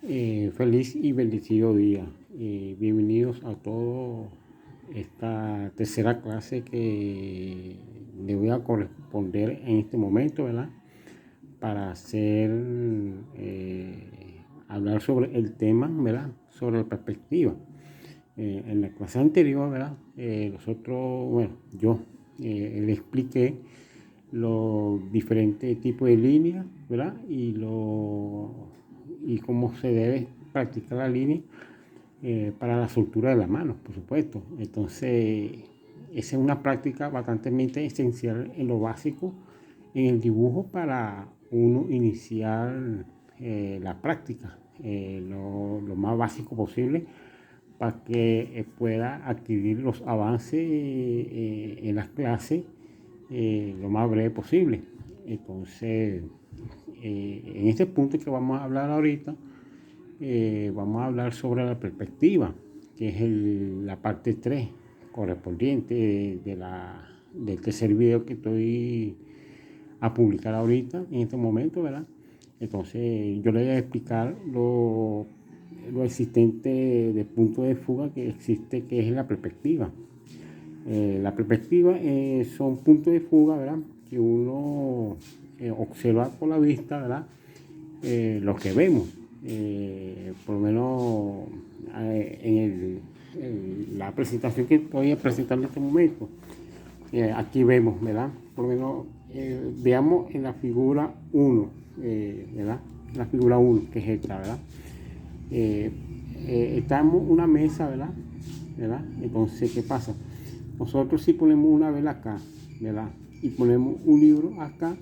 Feliz y bendecido día. Bienvenidos a todos esta tercera clase que le voy a corresponder en este momento, ¿verdad? Para hablar sobre el tema, ¿verdad? Sobre la perspectiva. En la clase anterior, ¿verdad? Yo le expliqué los diferentes tipos de líneas, ¿verdad? Y cómo se debe practicar la línea para la soltura de las manos, por supuesto. Entonces, esa es una práctica bastante esencial en lo básico, en el dibujo, para uno iniciar la práctica lo más básico posible para que pueda adquirir los avances en las clases lo más breve posible. Entonces, en este punto que vamos a hablar ahorita, vamos a hablar sobre la perspectiva, que es la parte 3 correspondiente del tercer video que estoy a publicar ahorita, en este momento, ¿verdad? Entonces, yo le voy a explicar lo existente de punto de fuga que existe, que es la perspectiva. La perspectiva son puntos de fuga, ¿verdad? Que uno observa con la vista, ¿verdad? Lo que vemos, por lo menos en la presentación que estoy presentando en este momento. Aquí vemos, ¿verdad? Por lo menos veamos en la figura 1, ¿verdad? La figura 1, que es esta, ¿verdad? Estamos en una mesa, ¿verdad? Entonces, ¿qué pasa? Nosotros si ponemos una vela acá, ¿verdad? Y ponemos un libro acá,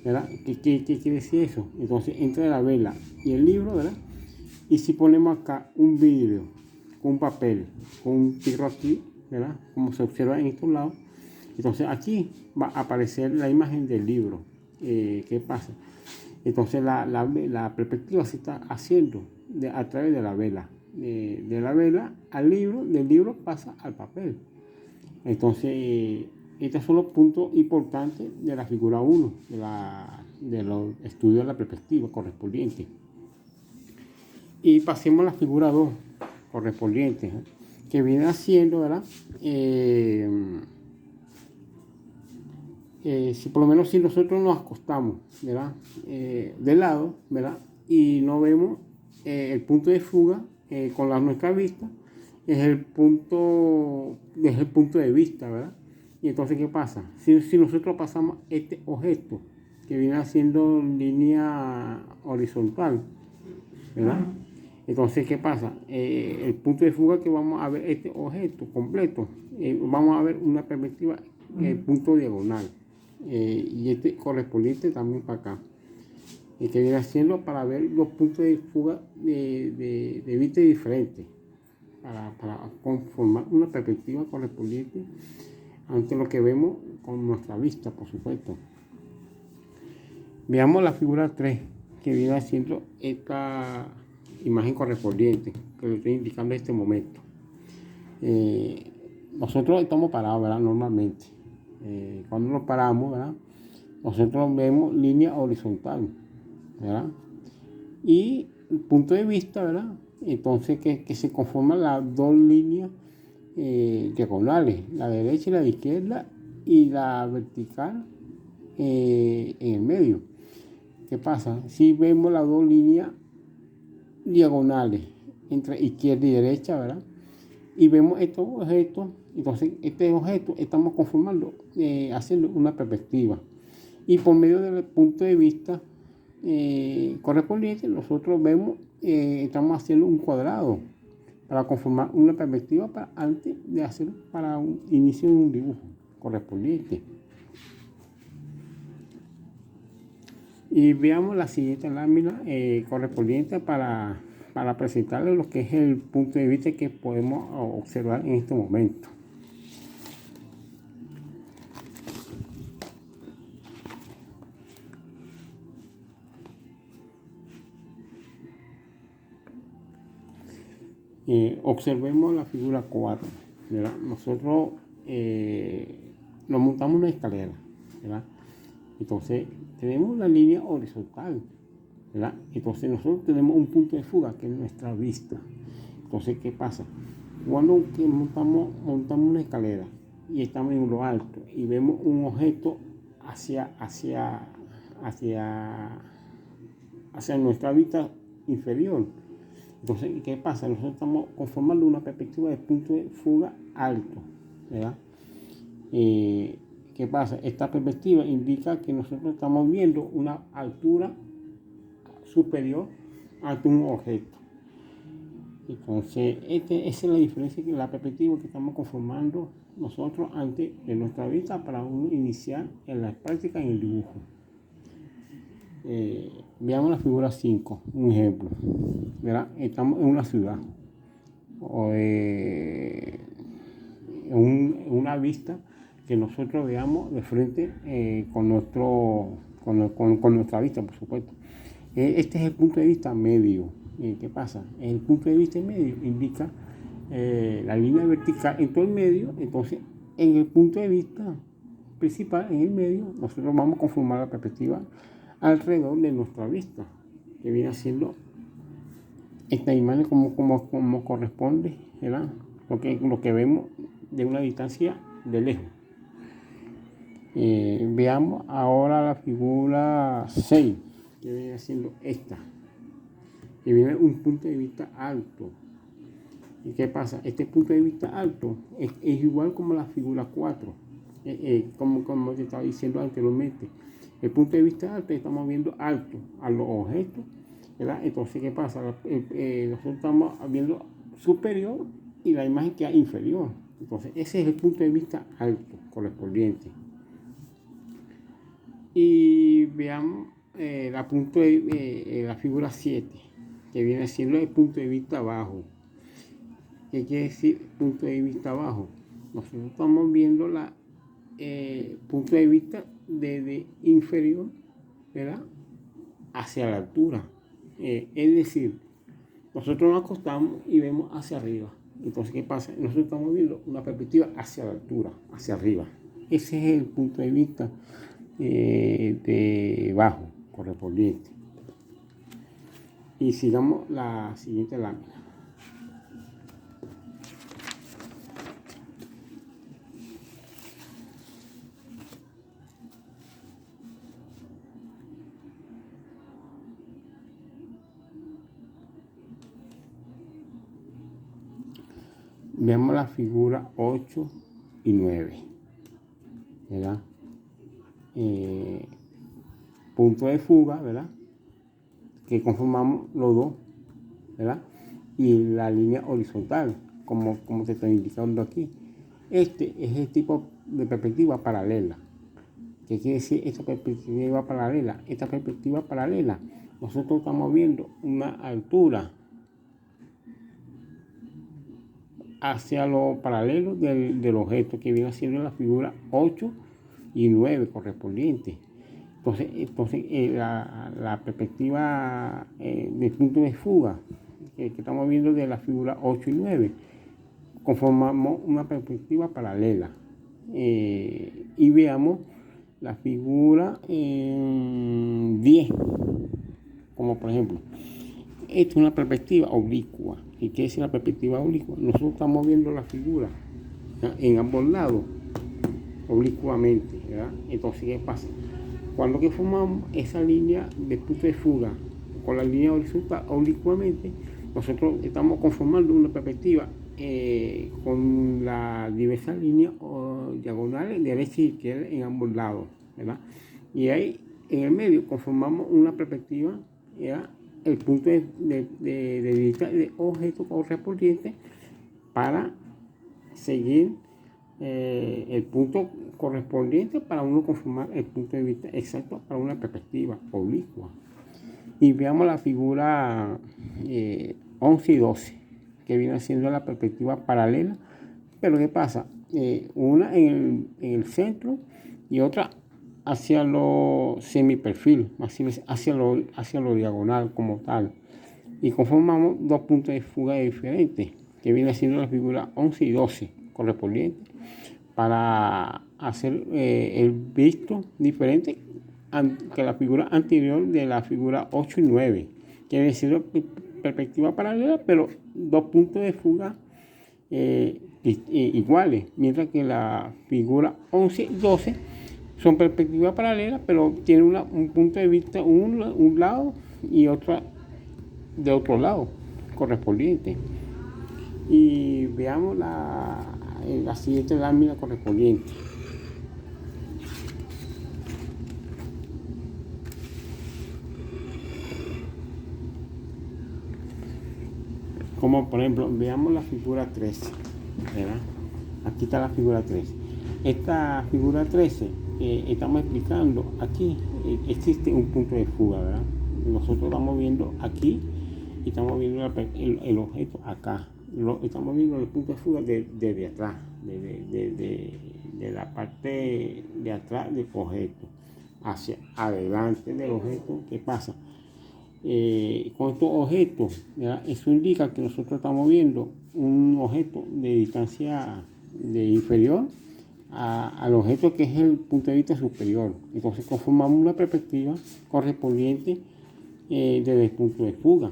¿verdad? ¿Qué quiere decir eso? Entonces, entre la vela y el libro, ¿verdad? Y si ponemos acá un vidrio, con un papel, con un tiro aquí, ¿verdad? Como se observa en estos lados, entonces aquí va a aparecer la imagen del libro. ¿Qué pasa? Entonces la perspectiva se está haciendo a través de la vela. De la vela al libro, del libro pasa al papel. Entonces, estos son los puntos importantes de la figura 1, de los estudios de la perspectiva correspondiente. Y pasemos a la figura 2 correspondiente, que viene haciendo, ¿verdad? Si por lo menos si nosotros nos acostamos, ¿verdad? De lado, ¿verdad? Y no vemos el punto de fuga con nuestra vista, es el punto de vista, ¿verdad? Y entonces, ¿qué pasa? Si nosotros pasamos este objeto que viene haciendo línea horizontal, ¿verdad? Entonces, ¿qué pasa? El punto de fuga que vamos a ver este objeto completo, vamos a ver una perspectiva, el punto diagonal. Y este correspondiente también para acá, que viene haciendo para ver los puntos de fuga de vista diferentes, para conformar una perspectiva correspondiente ante lo que vemos con nuestra vista, por supuesto. Veamos la figura 3, que viene haciendo esta imagen correspondiente, que lo estoy indicando en este momento. Nosotros estamos parados, ¿verdad? Normalmente. Cuando nos paramos, ¿verdad? Nosotros vemos línea horizontal, ¿verdad? Y el punto de vista, ¿verdad? Entonces que se conforman las dos líneas diagonales, la derecha y la izquierda, y la vertical en el medio. ¿Qué pasa? Si vemos las dos líneas diagonales entre izquierda y derecha, ¿verdad? Y vemos estos objetos, entonces este objeto estamos conformando, haciendo una perspectiva. Y por medio del punto de vista correspondiente, nosotros vemos, estamos haciendo un cuadrado para conformar una perspectiva antes de hacer para un inicio de un dibujo correspondiente. Y veamos la siguiente lámina correspondiente para presentarles lo que es el punto de vista que podemos observar en este momento. Observemos la figura 4, ¿verdad? Nosotros nos montamos una escalera, ¿verdad? Entonces tenemos la línea horizontal, ¿verdad? Entonces nosotros tenemos un punto de fuga que es nuestra vista. Entonces, ¿qué pasa? Cuando montamos una escalera y estamos en lo alto y vemos un objeto hacia nuestra vista inferior, entonces, ¿qué pasa? Nosotros estamos conformando una perspectiva de punto de fuga alto, ¿verdad? ¿Qué pasa? Esta perspectiva indica que nosotros estamos viendo una altura superior ante un objeto. Entonces, esa es la diferencia, la perspectiva que estamos conformando nosotros antes de nuestra vista para iniciar en la práctica en el dibujo. Veamos la figura 5, un ejemplo. ¿Verdad? Estamos en una ciudad o en una vista que nosotros veamos de frente con nuestra vista, por supuesto. Este es el punto de vista medio. ¿Qué pasa? El punto de vista medio indica la línea vertical en todo el medio. Entonces, en el punto de vista principal, en el medio, nosotros vamos a conformar la perspectiva alrededor de nuestra vista, que viene haciendo esta imagen como corresponde, ¿verdad? Lo que vemos de una distancia de lejos. Veamos ahora la figura 6, que viene haciendo esta, que viene un punto de vista alto. ¿Y qué pasa? Este punto de vista alto es igual como la figura 4, como te estaba diciendo anteriormente. El punto de vista alto, estamos viendo alto a los objetos, ¿verdad? Entonces, ¿qué pasa? Nosotros estamos viendo superior y la imagen queda inferior. Entonces, ese es el punto de vista alto correspondiente. Y veamos la figura 7, que viene siendo el punto de vista bajo. ¿Qué quiere decir punto de vista bajo? Nosotros estamos viendo punto de vista desde inferior, ¿verdad?, hacia la altura. Es decir, nosotros nos acostamos y vemos hacia arriba. Entonces, ¿qué pasa? Nosotros estamos viendo una perspectiva hacia la altura, hacia arriba. Ese es el punto de vista de bajo correspondiente. Y sigamos la siguiente lámina. Veamos la figura 8 y 9, ¿verdad? Punto de fuga, ¿verdad?, que conformamos los dos, ¿verdad? Y la línea horizontal, como te estoy indicando aquí. Este es el tipo de perspectiva paralela. ¿Qué quiere decir esta perspectiva paralela? Esta perspectiva paralela, nosotros estamos viendo una altura hacia lo paralelo del objeto, que viene siendo la figura 8 y 9 correspondiente. Entonces la perspectiva del punto de fuga que estamos viendo de la figura 8 y 9, conformamos una perspectiva paralela. Y veamos la figura 10, como por ejemplo, esta es una perspectiva oblicua. ¿Y qué es la perspectiva oblicua? Nosotros estamos viendo la figura, ¿verdad?, en ambos lados, oblicuamente, ¿verdad? Entonces, ¿qué pasa? Cuando que formamos esa línea de punto de fuga con la línea horizontal oblicuamente, nosotros estamos conformando una perspectiva con las diversas líneas diagonales, derecha y izquierda en ambos lados, ¿verdad? Y ahí, en el medio, conformamos una perspectiva, ¿verdad?, el punto de vista de objeto correspondiente para seguir el punto correspondiente para uno conformar el punto de vista exacto para una perspectiva oblicua. Y veamos la figura 11 y 12, que viene siendo la perspectiva paralela, pero ¿qué pasa? Una en el centro y otra hacia lo semiperfil, hacia lo diagonal como tal. Y conformamos dos puntos de fuga diferentes, que viene siendo la figura 11 y 12 correspondiente, para hacer el visto diferente que la figura anterior de la figura 8 y 9. Quiere decir perspectiva paralela, pero dos puntos de fuga iguales, mientras que la figura 11 y 12 son perspectivas paralelas, pero tienen un punto de vista un lado y otra de otro lado correspondiente. Y veamos la siguiente lámina correspondiente. Como por ejemplo, veamos la figura 13, ¿verdad? Aquí está la figura 13. Esta figura 13, estamos explicando aquí, existe un punto de fuga, ¿verdad? Nosotros estamos viendo aquí y estamos viendo el objeto acá. Estamos viendo el punto de fuga desde atrás, de la parte de atrás del objeto hacia adelante del objeto. ¿Qué pasa? Con estos objetos, ¿verdad? Eso indica que nosotros estamos viendo un objeto de distancia inferior al objeto que es el punto de vista superior. Entonces conformamos una perspectiva correspondiente desde el punto de fuga,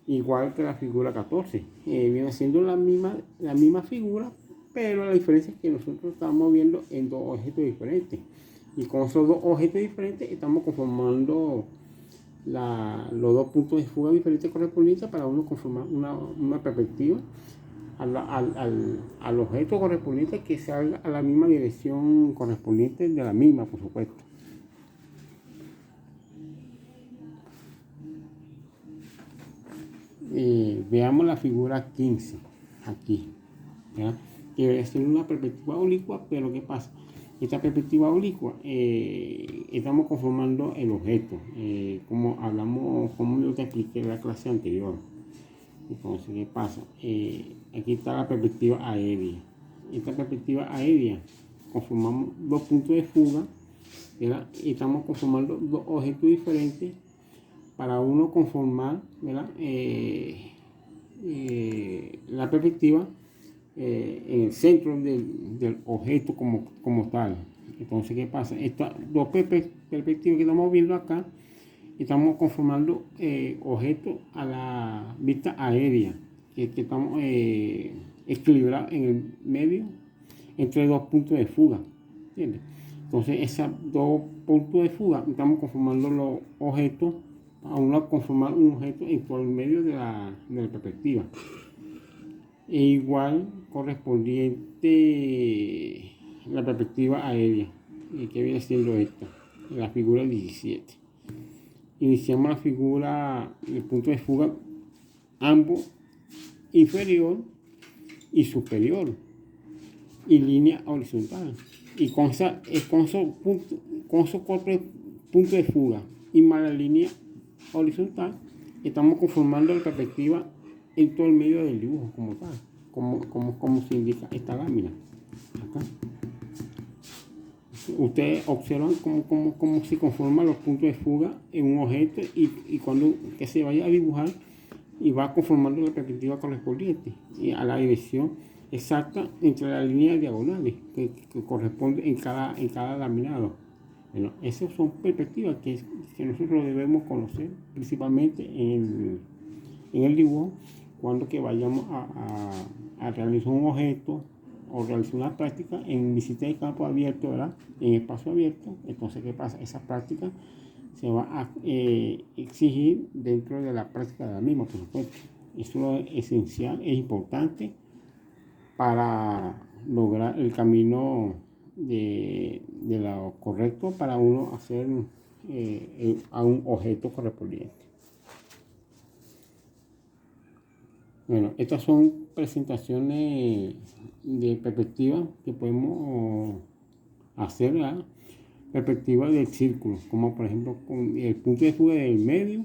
igual que la figura 14. Viene siendo la misma figura, pero la diferencia es que nosotros estamos viendo en dos objetos diferentes, y con esos dos objetos diferentes estamos conformando los dos puntos de fuga diferentes correspondientes para uno conformar una perspectiva al objeto correspondiente que salga a la misma dirección correspondiente de la misma, por supuesto. Veamos la figura 15 aquí, ¿verdad? Que es una perspectiva oblicua, pero ¿qué pasa? Esta perspectiva oblicua, estamos conformando el objeto, como yo te expliqué en la clase anterior. Entonces, ¿qué pasa? Aquí está la perspectiva aérea. Esta perspectiva aérea, conformamos dos puntos de fuga, ¿verdad? Y estamos conformando dos objetos diferentes para uno conformar, ¿verdad? La perspectiva en el centro del objeto como tal. Entonces, ¿qué pasa? Estas dos perspectivas que estamos viendo acá, estamos conformando objetos a la vista aérea, que estamos equilibrados en el medio entre dos puntos de fuga, ¿entiendes? Entonces, esos dos puntos de fuga, estamos conformando los objetos a uno conformar un objeto en todo el medio de la perspectiva. E igual correspondiente la perspectiva aérea, que viene siendo esta, la figura 17. Iniciamos la figura, el punto de fuga, ambos inferior y superior, y línea horizontal. Y con esos cuatro puntos de fuga y más la línea horizontal, estamos conformando la perspectiva en todo el medio del dibujo como tal, como se indica esta lámina acá. Ustedes observan cómo se conforman los puntos de fuga en un objeto, y cuando que se vaya a dibujar y va conformando la perspectiva correspondiente y a la dirección exacta entre las líneas diagonales que corresponde en cada laminado. Bueno, esas son perspectivas que nosotros debemos conocer principalmente en el dibujo, cuando que vayamos a realizar un objeto o realizar una práctica en visita de campo abierto, ¿verdad? En espacio abierto. Entonces, ¿qué pasa? Esa práctica se va a exigir dentro de la práctica de la misma, por supuesto. Eso es esencial, es importante para lograr el camino de lo correcto para uno hacer a un objeto correspondiente. Bueno, estas son presentaciones de perspectiva que podemos hacer, ¿verdad? Perspectiva del círculo, como por ejemplo con el punto de fuga del medio,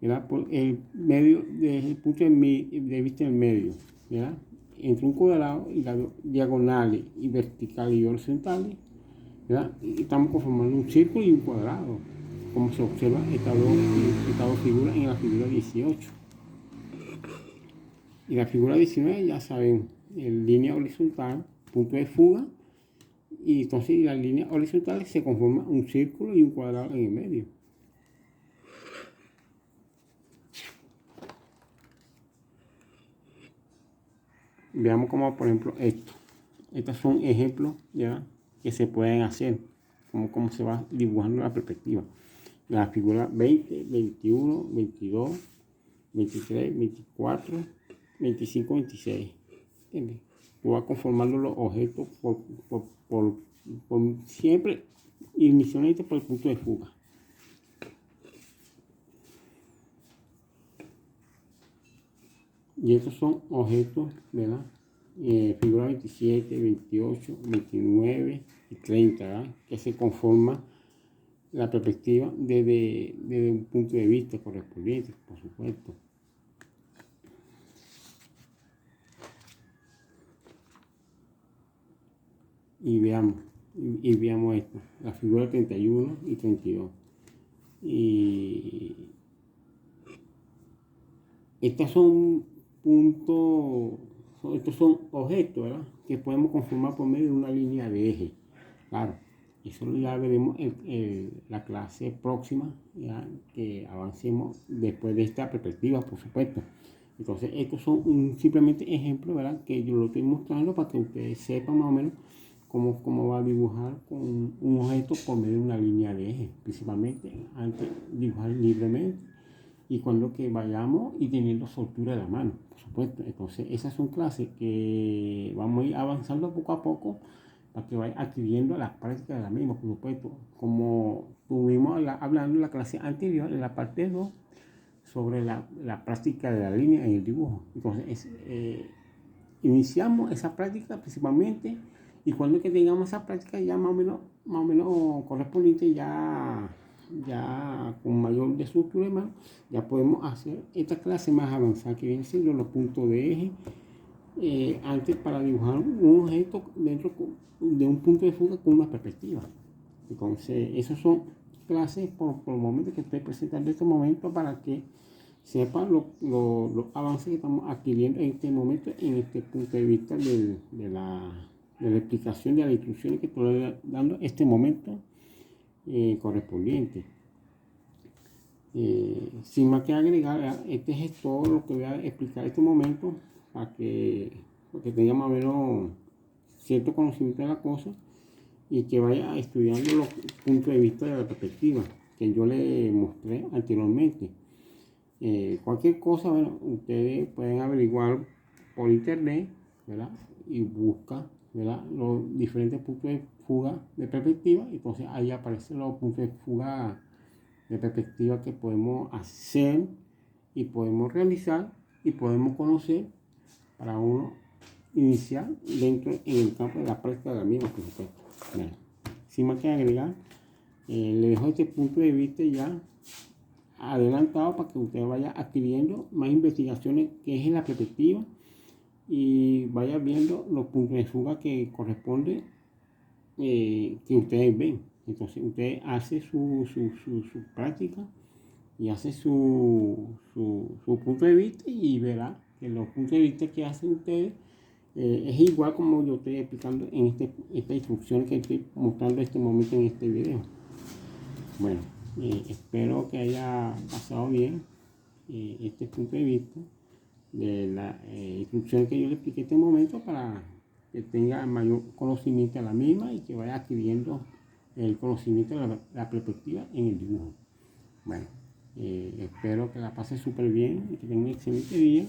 ¿verdad? El medio desde el punto de vista del medio, ¿verdad? Entre un cuadrado y las diagonales y verticales y horizontales, ¿verdad? Y estamos conformando un círculo y un cuadrado, como se observa estas dos figuras en la figura 18. Y la figura 19, ya saben, en línea horizontal, punto de fuga, y entonces las líneas horizontales se conforman un círculo y un cuadrado en el medio. Veamos como por ejemplo esto. Estos son ejemplos ya que se pueden hacer, como se va dibujando la perspectiva. La figura 20, 21, 22, 23, 24, 25, 26. ¿Entiendes? Tú vas conformando los objetos por siempre, inicialmente por el punto de fuga. Y estos son objetos, ¿verdad? Figura 27, 28, 29 y 30, ¿verdad? Que se conforma la perspectiva desde un punto de vista correspondiente, por supuesto. Y veamos esto, la figura 31 y 32. Y estos son puntos, estos son objetos, ¿verdad? Que podemos conformar por medio de una línea de eje. Claro, eso ya veremos en la clase próxima, ya que avancemos después de esta perspectiva, por supuesto. Entonces, estos son simplemente ejemplos, ¿verdad? Que yo lo estoy mostrando para que ustedes sepan más o menos cómo va a dibujar con un objeto por medio de una línea de eje, principalmente antes de dibujar libremente y cuando que vayamos y teniendo soltura de la mano, por supuesto. Entonces, esas son clases que vamos a ir avanzando poco a poco para que vaya adquiriendo las prácticas de la misma, por supuesto. Como estuvimos hablando en la clase anterior, en la parte 2, sobre la práctica de la línea en el dibujo. Entonces, iniciamos esa práctica principalmente y cuando que tengamos esa práctica ya más o menos correspondiente, ya con mayor estructura, ya podemos hacer esta clase más avanzada que viene siendo los puntos de eje, antes para dibujar un objeto dentro de un punto de fuga con una perspectiva. Entonces, esas son clases por el momento que estoy presentando en este momento para que sepan los avances que estamos adquiriendo en este momento, en este punto de vista de la explicación de las instrucciones que estoy dando en este momento correspondiente. Sin más que agregar, este es todo lo que voy a explicar en este momento para que tenga más o menos cierto conocimiento de la cosa y que vaya estudiando los puntos de vista de la perspectiva que yo le mostré anteriormente. Cualquier cosa, bueno, ustedes pueden averiguar por internet, ¿verdad? Y buscan, ¿verdad? Los diferentes puntos de fuga de perspectiva. Entonces ahí aparecen los puntos de fuga de perspectiva que podemos hacer y podemos realizar y podemos conocer para uno iniciar dentro en el campo de la práctica de la misma, por supuesto. Bueno, sin más que agregar, le dejo este punto de vista ya adelantado para que usted vaya adquiriendo más investigaciones que es en la perspectiva y vaya viendo los puntos de fuga que corresponden que ustedes ven. Entonces usted hace su práctica y hace su punto de vista y verá que los puntos de vista que hacen ustedes es igual como yo estoy explicando en esta instrucción que estoy mostrando en este momento en este video. Bueno, espero que haya pasado bien este punto de vista de la instrucción que yo le expliqué en este momento para que tenga mayor conocimiento de la misma y que vaya adquiriendo el conocimiento de la perspectiva en el dibujo. Bueno, espero que la pase súper bien y que tenga un excelente día.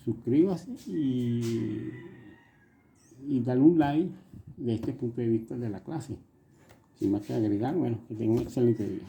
Suscríbase y dale un like de este punto de vista de la clase. Sin más que agregar, bueno, que tenga un excelente día.